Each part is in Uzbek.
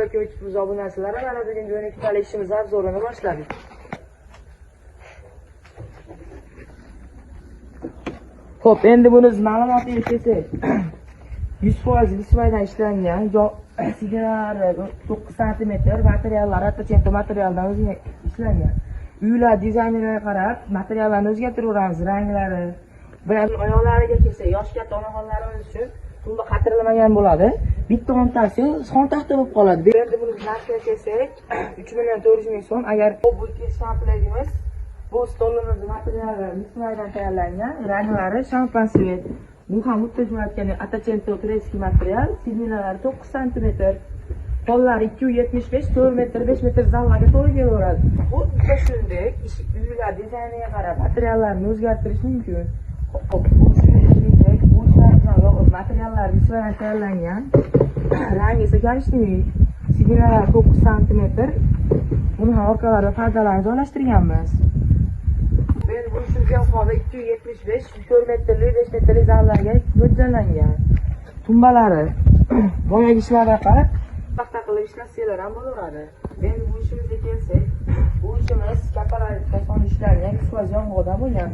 Assalomu alaykum YouTube obunachilari. Mana bugungi 12 talik ishimiz obzorini boshladik. Xo'p, endi buni ma'lumotiga kelsak, 100% visvaydan ishlangan, sigaralari 9 cm, materiallari attachento materialdan o'ziga ishlangan. Uylar dizayneriga qarab, materiallarni o'zgartiraveramiz, ranglari. Bilan oyoqlariga kelsak, yosh katta onaxonlarimiz uchun tumba qatirlamagan bo'ladi. Bitta o'ntasi son taxta bo'lib qoladi. Endi buni narxiga kelsak, 3.400.000 so'm. Agar bu komplektimiz bu stolimiz materiallari visvaydan tayyorlangan, ranglari shampansivet. Bu ham mutlaqo attachento turецкий material, sidinalari 9 cm. Qo'llari 275, 4 metr, 5 metr zallarga to'g'ri kelaveradi. Bu shunday uylar dizayniga qarab materiallarni o'zgartirish mumkin. Bu materiallar visvaydan tayyorlangan. Rangi esa korishniy. Sidinalar 9 cm. Buni ham orqalarga pardalarni joylashtirganmiz. Men bu shunga hozir 275, 4 metrli, 5 metrli zallarga mo'ljallangan. Tumbalari boyagi ishlarga qarab paxta qilib ishlatsalar ham bo'laveradi. Endi bu ishimizga kelsak, bu ishimiz kapalariga son ishlangan, 100% yong'oqdan bo'lgan.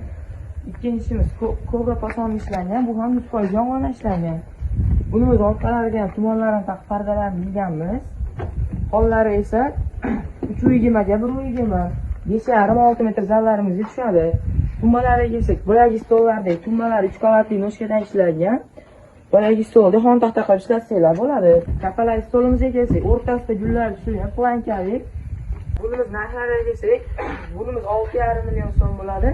Ikkinchi ishimiz kobra pason ishlangan, bu ham 100% yong'oqdan ishlangan. Buni o'z orqalariga ham tumonlarni taqib pardalarni ilganmiz. Qo'llari esa 320 ga 120, 5,5-6 metr zallarimizga tushadi. Tumbalariga kelsak, boyagi stollardagi tumbalar 3 qavatli noshkadan ishlangan. Boyagi stolda xon taxta qilib ishlatsanglar bo'ladi. Kapalak stolimizga kelsak, o'rtasida gullar tushgan plankalik. Bunimiz narxlariga kelsak, bunimiz 6,5 million so'm bo'ladi.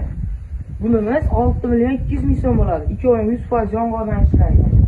Bunimiz 6.200.000 so'm bo'ladi. Ikkovi 100% yong'oqdan ishlangan.